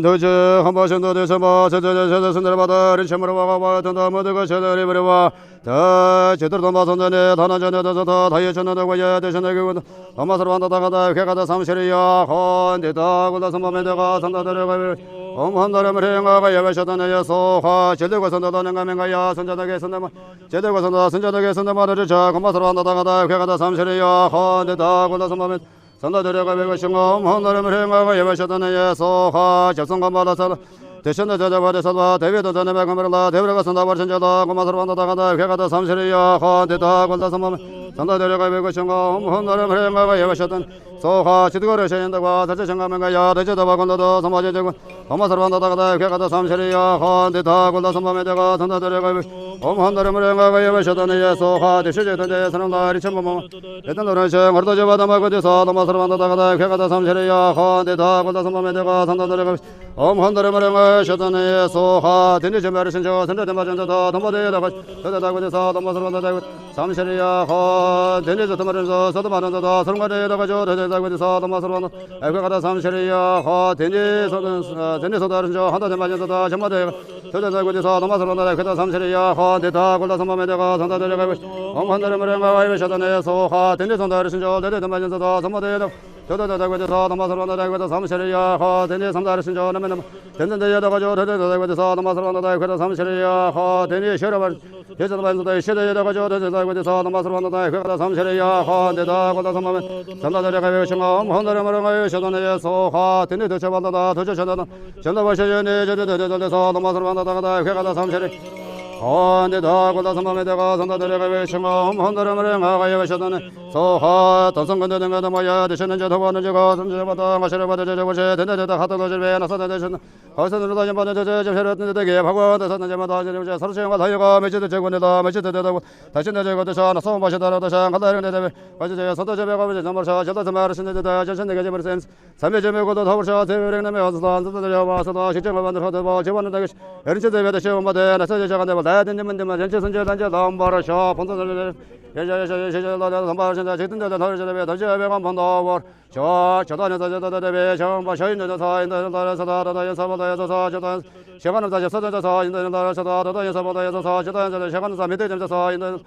도저 한바션도 되서마 저저 선들바다 린첨으로 와가 던다 모두가 저들이 버려와 다 제대로 마선전에 다나전에 더서 다이어전도 거야 대전에 그 아마서로 한다다가다 회가다 삼실이야 헌데다 골다서 마면다가 선다들어가 엄한다람을 행하가 예배셔다네 여소화 제대로 선다다는 가면가야 선자덕에 선다마 제대로 선다 선자덕에 선다마를 자 고마서로 한다다가다 회가다 삼실이야 헌데다 골다서 마면 선다들어가 배고싱엄 헌다람을 행하가 예배셔다네 여소화 접선감 받아서 대신에 저자바데서도 대비도 전에 백금을라 대비가 선다발 전자다 고마서로 한다다가다 회가다 삼실이야 헌데다 골다서 마면 선다들어가 배고싱엄 헌다람을 행하가 예배셔던 소화 지도거를 시행한다고 대체 정가면가야 대체다 바건도도 서마제되고 고마서로 한다다가다 회가다 삼실이야 헌데다 골다서 마면 대가 선다들어가 헌다람을 행하가 예배셔던 소화 대체제던데 선음다 리천모모 대단도는 정 어르도저바다 말고돼서 고마서로 한다다가다 회가다 삼실이야 헌데다 골다서 마면 대가 선다들어가 헌다람을 행하가 셔다네 소화 된지 점야를 신저 된지 대마전도 dom보대다가 저다다고돼서 dom보서로 한다다고 삼실이야 헌 된지 저도마전서 서도마전도 서롱가대다가 저 대다고돼서 dom보서로 한다 애가다 삼실이야 헌 된지 서든 된지 서다른 저 한다 대마전도 점마대 저다다고돼서 dom보서로 한다 애가다 삼실이야 헌 대다 골다 섬마매다가 선다들어가 엄한다름을 행하여 셔다네 소화 된지 선다를 신저 대대 대마전도 점마대다 저다다고돼서 dom보서로 한다 애가다 삼실이야 헌 된지 선다를 신저 나면 된전대야다가 저 대대다고돼서 dom보서로 한다 애가다 삼실이야 헌 된지 셔라발 제자도반서도 시대에다가 저 대대다고돼서 dom보서로 한다 애가다 삼실이야 헌 대다 골다 섬마매 선다들어가 셔엄 한다름을 행하여 셔다네 소화 된지 더쳐반다다 더쳐셔다다 전다바셔네 저대대대서 dom보서로 한다다가 애가다 삼실이 헌데다 골다 섬마매다가 선다들어가 외청엄 헌다름을 행하여 외셔다네 소화 던성건대등가다 모야 되시는 저 더보는 저가 선저바다 마시를 받아 저저보시 된다저다 하다도 저배 나서다 되셨나 거기서들어다 전반에 저저저저런데 되게 하고 대서는 저마다 저저 서로 시행과 다이가 매치도 저건에다 매치도 되다고 다시는 저거도 나서 마시다라도 상 간다는데 되게 어제 저 선도 저배가 이제 넘어서 저도 말 신데다 전선되게 저버선 삼회 저배고도 더버서 대회랭남에 와서 안서도 저와서도 시정을 만들어도 뭐 저번에 되게 에르체 대회도 시험마다 나서 저간데 나든지만데만 전체 선저 단저 나옴바라셔 본선을 여자여자여자여자 선바신다 제든다 더저배 더저배가 본다워 저다녀다저다대배 정바 셔인다 사인다 연사보다 여서 저다 시간은 서다서 인다 저다 연사보다 여서 저다 시간은 밑에 점서 인다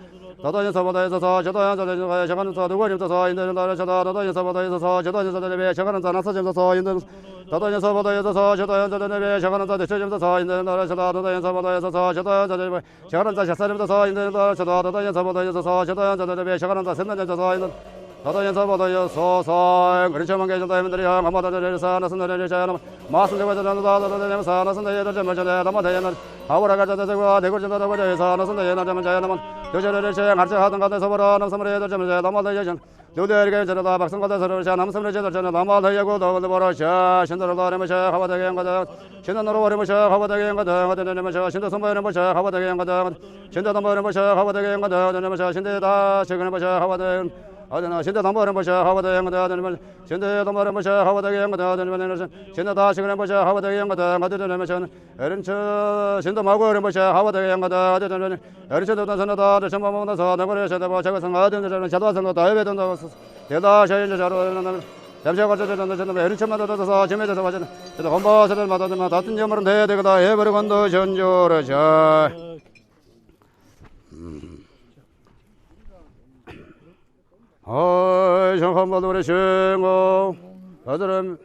저다 연사보다 여서 저다 시간은 누구님 서 인다 저다 연사보다 여서 저다 연사대배 시간은 나서 점서 인다 저다 연사보다 여서 저다 연사대배 시간은 대체 점서 인다 저다 연사보다 여서 저다 연사대배 시간은 자사람서 인다 저다 연사보다 여서 저다 연사대배 시간은 선단점서 인다 저도 연사보다 여소서 그렇지만 계신다 힘들이 아마다 저래서 나선들이 자야나 마선대고 저는다 저는다 나선대 여자 먼저네 담아대 yana 아우라가 저대고 대고전다 버려서 나선대 yana 자야나만 저저를 제 같이 하던 가서 버려 남섬을 여자 먼저 담아대 여자 누대에게 저러다 박성가다 서로 자 남섬을 저들 저는 담아대 야고 더 버려 자 신도로 하려면 자 가바대게 한거다 신도로 버리면 자 가바대게 한거다 하더니면 자 신도 선보이는 뭐 자 가바대게 한거다 신도 선보이는 뭐 자 가바대게 한거다 하더니면 자 신대다 최근에 뭐 자 가바대 아드나 신대 담보는 보셔 하바다 영가다 아드나 신대 담보는 보셔 하바다 영가다 아드나 신대 다시그는 보셔 하바다 영가다 아드나 마션 에른처 신대 마고는 보셔 하바다 영가다 아드나 에른처도 선다 전마모다 사다고를 셔다 저것은 아드나 자도선도 다외된다 대다 셔인저 자로 잠시가 저저저 저는 에른처마다 더 점에서 와전 저 건바서들 마다마 같은 점으로 내 되거다 해버건도 전조르자 정한바도의 신고 아들은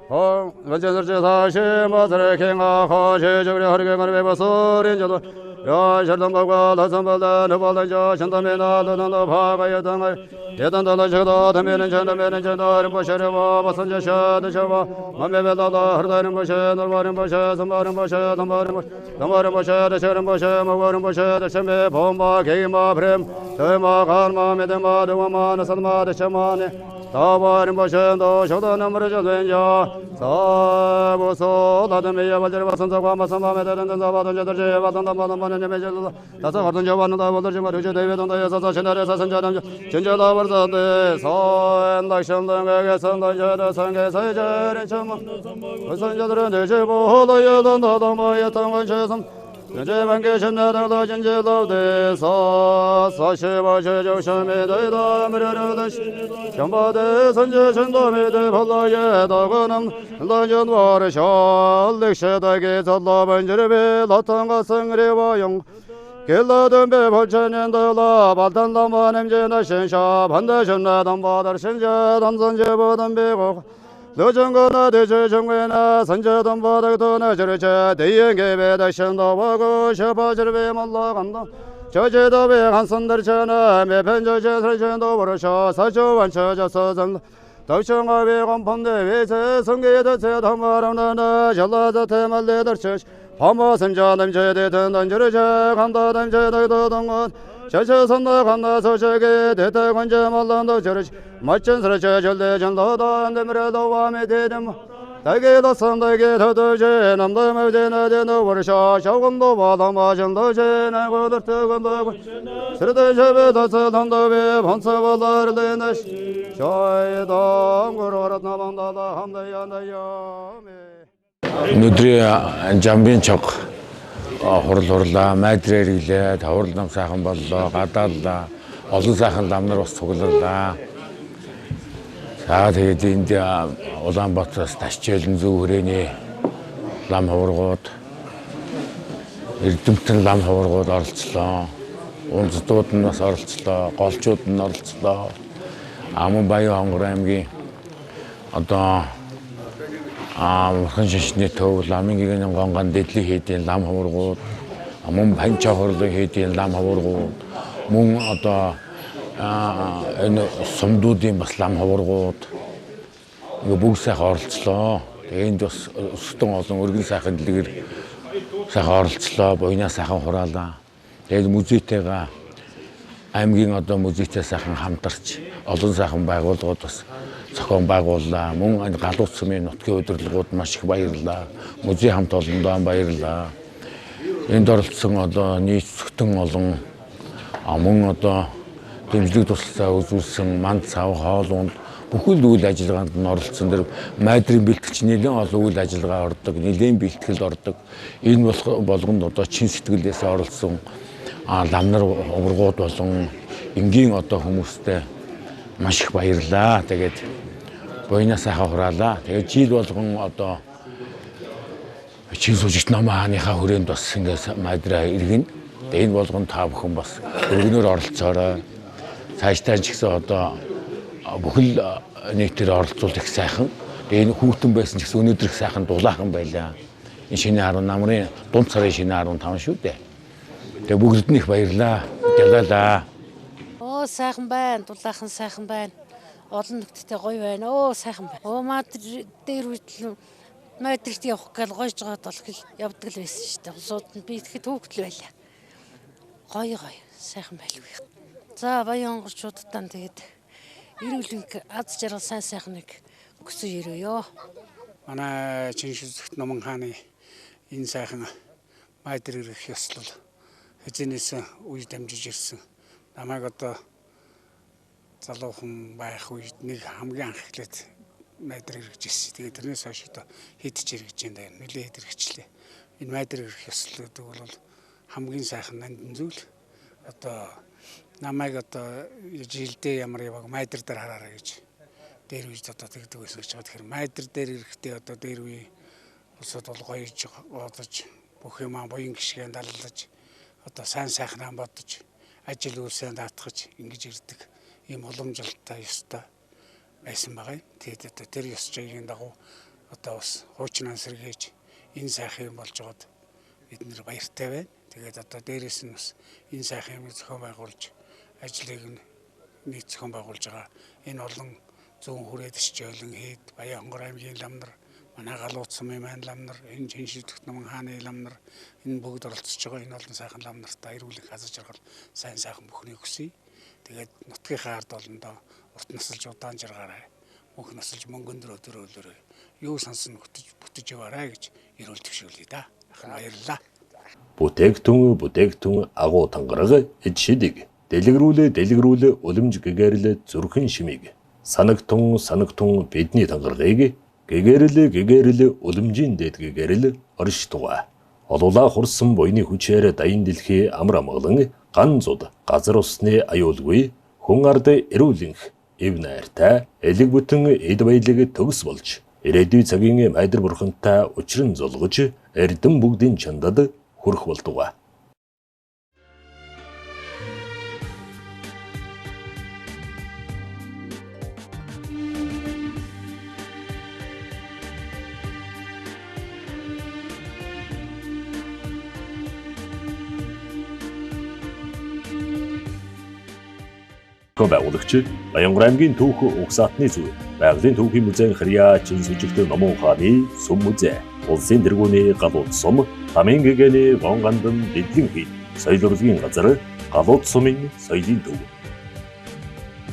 원전설제 사시마들의 갱하하 제적의 하루경을 외버서린저도 야절단발과 나선발다 너발단저 전담에나 너너 바가여 당을 예단단다 저다 담에는 전담에는 보셔려와 버선저셔 저와 맘매배다다 흐르다는 보셔 놀바는 보셔 선바는 보셔 담바는 보셔 저런 보셔 먹어는 보셔 첨배 bomba 개마 브렘 더마 간마 메데마 더마 나선마 대처마네 다바는 보셔도 저도 넘어져 된자 사보소 다듬이야 발절 버선자과 마선마 메데는 다바던 저들 제 바던 담바던 내매절도 다서 거든 저반다 보들 좀 루저 대회던다 여서서 전날에서 선자남 전자다 버서데 선닥션당에게 선다저도 성계서 저래 참 선자들은 대제보도 여던다 뭐야 당원 최선 전제반계 전나다도 전제도 대서 사시바 제정셔메데다 미르르듯이 전바대 선제 전도메데 발라예다거는 단전와르셔 렉셔다게 zadlabanjirbe latanga sangre와용 겔라던베 벌천년도라 발단다마냄제나 신샤 반다션나담바다르 신자 담선제보담베고 너정거나 대제정외나 선제담바다도나 저르자 대영계배다 신도와고 셔바저베 말라간다 저제도베 한선들처나 매편저제설전도 버르셔 사조완처저서전 덕청아베 건판대 외세 성계대체 담바람나나 전라자태말레더처 화마선자남 저대든 던저르자 간다담 저대도동원 저처선나 간다 소적에 대대관제 말란도 저르지 맞전스러져 절대 전도도 안되므로도 와메 대름 다게도 선다게 더더제 남다메 제나제노 버르샤 샤곤도 바다마 전도제 나고들 뜨건도 스르데 제베다서 단도베 반사바다르데나시 저에도 거로라나반다다 함다야나야메 Өнөөдрийн жамбын чог хурал хурлаа, майдраар илээ, таврал нам сайхан боллоо, гадааллаа, олон сайхан ламнар бас цугларлаа. За тэгээд энд Улаанбаатараас Ташчээлэн зөв хүрээний лам хаврагууд, Эрдэмтэн лам хаврагууд оролцлоо. Унцдууд нь бас оролцлоо, голчууд нь оролцлоо. Аман Баян Хонгор аймгийн одоо Мөрхөн шишний төв ламын гигэн гонгон дэдли хийдийн лам хаврагууд мөн панча хорлог хийдийн лам хаврагууд мөн одоо энэ сумдуудын бас лам хаврагууд ингээ бүгд сайхан оролцлоо. Тэгээ энд бас өсөлтөн олон өргөн сайхан дэлгэр сайхан оролцлоо. Буйнаа сайхан хураалаа. Тэгээд музейтэйгээ аймгийн одоо музейтэй сайхан хамтарч олон сайхан байгууллагууд бас зохион байгууллаа. Мөн галууц сумын нутгийн удирдлагууд маш их баярлалаа. Музей хамт олондоо баярлалаа. Энд оролцсон одоо нийт зөвхөн олон мөн одоо дэмжлэг туслалцаа үзүүлсэн манд цав хоолунд бүхэл үйл ажиллагаанд нь оролцсон дэр майдрын бэлтгэгч нэлээд олон үйл ажиллагаа ордог, нэлээд бэлтгэл ордог. Энэ болгонд одоо чин сэтгэлээсээ оролцсон ламнар ургууд болон энгийн одоо хүмүүстэй маш их баярлалаа. Тэгээд буйнаа сайхан хураалаа. Тэгээд жил болгон одоо чин сүжигт намаа хааныхаа хүрээнд бас ингээд майдраа иргэн. Тэгээд энэ болгон та бүхэн бас өргөнөөр оролцоорой. Цаашдаа ч гэсэн одоо бүхэл нийтээр оролцуул их сайхан. Тэгээд энэ хүүтэн байсан ч гэсэн өнөөдөр их сайхан дулаахан байлаа. Энэ шинэ 10 намрын дунд сарын шинэ 15 шүү дээ. Тэгээд бүгд нь их баярлаа. Ялалаа. Оо сайхан байна. Дулаахан сайхан байна. Олон нөхдөдтэй гоё байна. Оо сайхан байна. Оо мад дээр үтэл майдрт явах гал гойж гоод бол явдаг л байсан шүү дээ. Улсууд нь би ихэд хөөгдөл байлаа. Гоё сайхан байлгүй. За Баян Хонгорчуудаа тэгээд эрүүлэнг аз жаргал сайн сайхныг өсөж ирээё. Манай Чиншүзэгт Номон хааны энэ сайхан майдэр ирэх ёслол хэзээс үе дамжиж ирсэн. Намайг одоо залуухан байх үед нэг хамгийн анх эхлээд майдар хэрэгж ирсэн. Тэгээд тэрнээс хойш одоо хийдэж хэрэгж байна. Нэлээд хэрэгжлээ. Энэ майдар хэрэгэх ёслолууд бол хамгийн сайхан нандин зүйл. Одоо намайг одоо жилдээ ямар яваг майдар дээр хараарай гэж дээр үеж одоо тэгдэг байсан гэж байгаа. Тэгэхээр майдар дээр ирэхдээ одоо дээр үе улсууд бол гоёж одож бүх юм буян гიშгэн даллаж одоо сайн сайхнаа бодож ажил үйлсээ даатгаж ингэж ирдэг ийм уламжлалтай ёстой байсан байгаа. Тэгээд одоо тэр ёс жигийн дагуу одоо бас хуучнаа сэргээж энэ сайхан юм болж байгаад бид нэр баяртай байна. Тэгээд одоо дээрээс нь бас энэ сайхан юм зохион байгуулж ажлыг нийт зохион байгуулж байгаа энэ олон зүүн хүрээд ичээлэн хэд Баянгор аймгийн ламнар манай галууд сумын маань ламнар энэ Чиншидэгт Номон хааны ламнар энэ бүгд оролцож байгаа энэ олон сайхан ламнартаа эрүүлэх хазаж жаргал сайн сайхан бүхнийг хүсье. Тэгээд нутгийнхаа ард олондоо урт насалж удаан жаргаарай. Мөнх насалж мөнгөн дөрөөлөөрэй. Юу сансан бүтэж яваарай гэж эрүүл төвшүүлье да. Баярлалаа. бүтээгтүн агуу тангараг эд шидэг дэлгэрүүлээ уламж гэгэрл зүрхэн шимиг санагтун бидний тангарагыг гэгэрл уламжийн дэд гэгэрл орш туга олуулаа хурсан буйны хүчээр дайын дэлхий амар амгалан ган зуд газар усны аюулгүй хүн ард эрүүлэнх эв найртай элэг бүтэн эд баялаг төгс болж ирээдүй цагийн майдар бурхантай учран зулгож эрдэм бүгдийн чандад хүрэх болдуга. Байгуулагч Баянгор аймгийн Түүх угсаатны зүй байгалийн түүхийн музейн Харьяа Чинсүжигт Номон хааны сүм музей улсын тэргүүний галууд сум Тамийн гэгэний гон гандан эдлэн хий соёл урлагийн газар галууд сумын соёлын төв